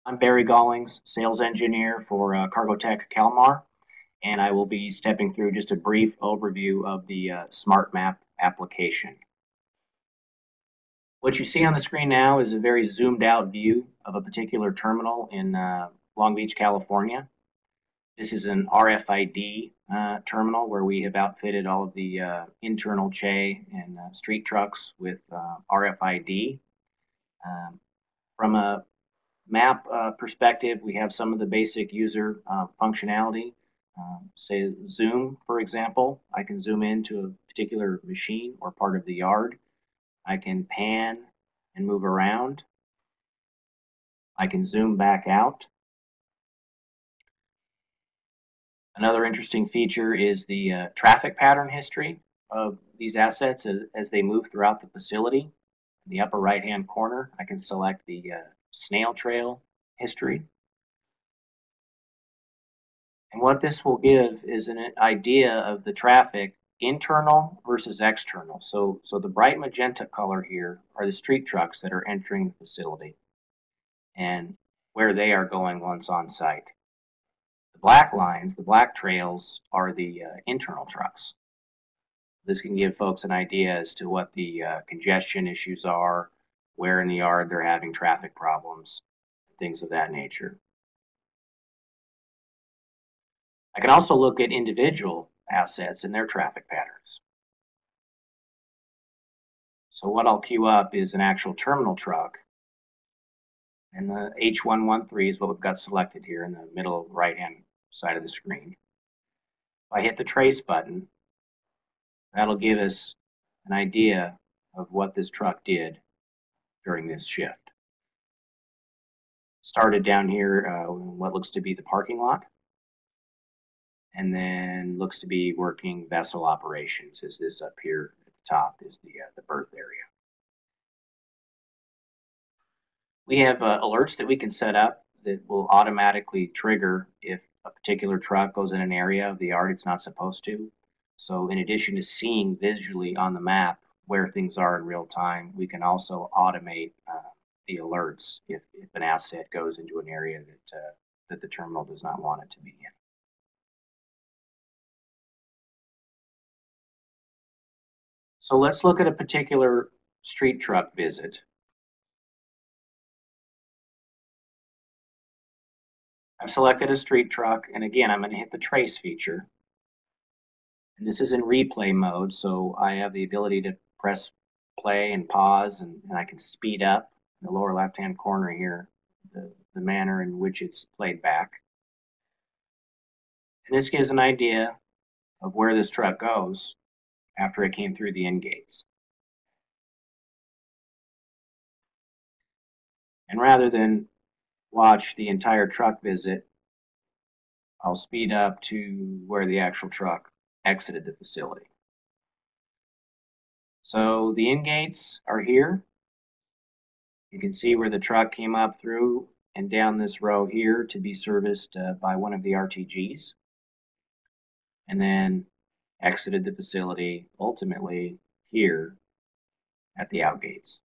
I'm Barry Gollings, sales engineer for Cargotech Kalmar, and I will be stepping through just a brief overview of the SmartMap application. What you see on the screen now is a very zoomed out view of a particular terminal in Long Beach, California. This is an RFID terminal where we have outfitted all of the internal CHE and street trucks with RFID. From a map perspective, we have some of the basic user functionality. Say zoom, for example. I can zoom into a particular machine or part of the yard. I can pan and move around. I can zoom back out. Another interesting feature is the traffic pattern history of these assets as they move throughout the facility. In the upper right-hand corner, I can select the Snail trail history. And what this will give is an idea of the traffic internal versus external. So the bright magenta color here are the street trucks that are entering the facility and where they are going once on site. The black lines, the black trails, are the internal trucks. This can give folks an idea as to what the congestion issues are, where in the yard they're having traffic problems, things of that nature. I can also look at individual assets and their traffic patterns. So what I'll queue up is an actual terminal truck, and the H113 is what we've got selected here in the middle right-hand side of the screen. If I hit the trace button, that'll give us an idea of what this truck did during this shift. Started down here what looks to be the parking lot, and then looks to be working vessel operations, as this up here at the top is the berth area. We have alerts that we can set up that will automatically trigger if a particular truck goes in an area of the yard it's not supposed to. So in addition to seeing visually on the map where things are in real time, we can also automate the alerts if an asset goes into an area that the terminal does not want it to be in. So let's look at a particular street truck visit. I've selected a street truck, and again, I'm going to hit the trace feature. And this is in replay mode, so I have the ability to press play and pause, and I can speed up in the lower left-hand corner here the manner in which it's played back. And this gives an idea of where this truck goes after it came through the end gates. And rather than watch the entire truck visit, I'll speed up to where the actual truck exited the facility. So the end gates are here. You can see where the truck came up through and down this row here to be serviced by one of the RTGs, and then exited the facility ultimately here at the outgates.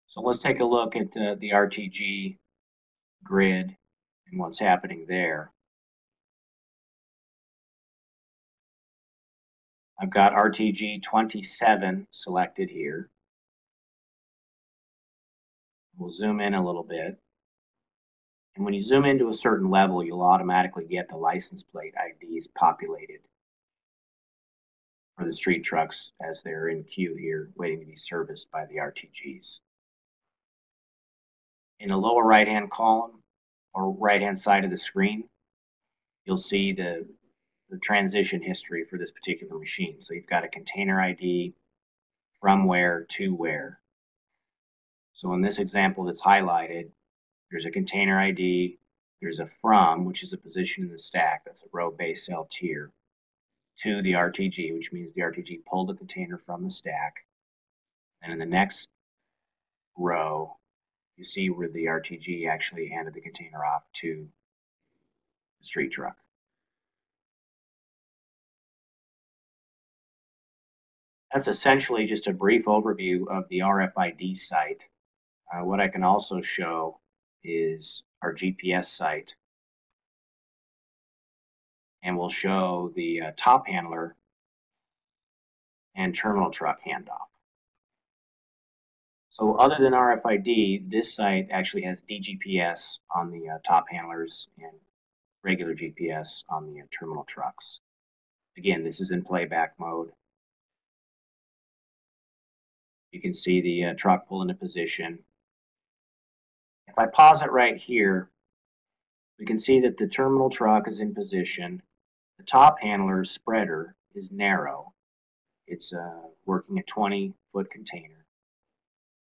So let's take a look at the Rtg Grid and what's happening there. I've got Rtg 27 selected here. We'll zoom in a little bit. And when you zoom into a certain level, you'll automatically get the license plate IDs populated for the street trucks as they're in queue here, waiting to be serviced by the RTGs. In the lower right-hand column or right-hand side of the screen, you'll see the transition history for this particular machine. So you've got a container ID from where to where. So in this example that's highlighted, there's a container ID, there's a from, which is a position in the stack, that's a row base cell tier, to the Rtg, which means the Rtg pulled the container from the stack. And in the next row, you see where the Rtg actually handed the container off to the street truck. That's essentially just a brief overview of the RFID site. What I can also show is our GPS site, and we'll show the top handler and terminal truck handoff. So other than RFID, this site actually has DGPS on the top handlers and regular GPS on the terminal trucks. Again, this is in playback mode. You can see the truck pull into position. If I pause it right here, we can see that the terminal truck is in position. The top handler's spreader is narrow. It's working a 20-foot container.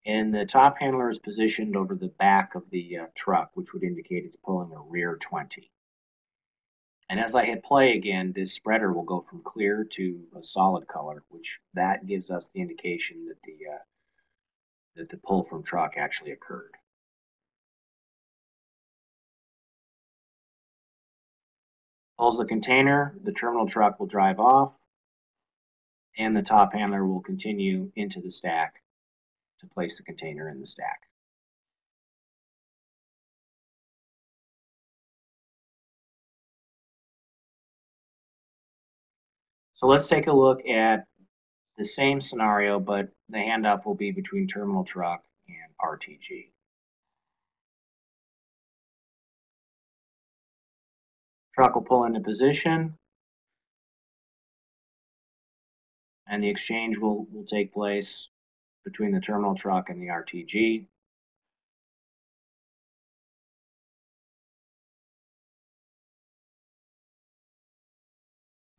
And the top handler is positioned over the back of the truck, which would indicate it's pulling a rear 20. And as I hit play again, this spreader will go from clear to a solid color, which that gives us the indication that the pull from truck actually occurred. Pulls the container, the terminal truck will drive off, and the top handler will continue into the stack to place the container in the stack. So let's take a look at the same scenario, but the handoff will be between terminal truck and RTG. Truck will pull into position, and the exchange will take place between the terminal truck and the RTG.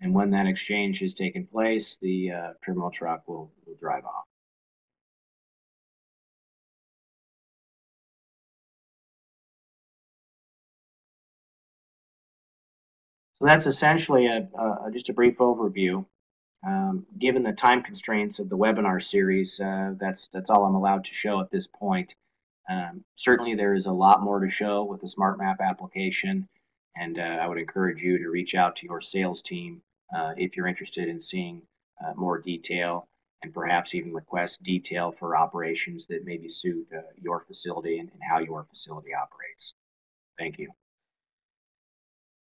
And when that exchange has taken place, the terminal truck will drive off. So that's essentially just a brief overview. Given the time constraints of the webinar series, that's all I'm allowed to show at this point. Certainly there is a lot more to show with the SmartMap application, and I would encourage you to reach out to your sales team if you're interested in seeing more detail, and perhaps even request detail for operations that maybe suit your facility and how your facility operates. Thank you.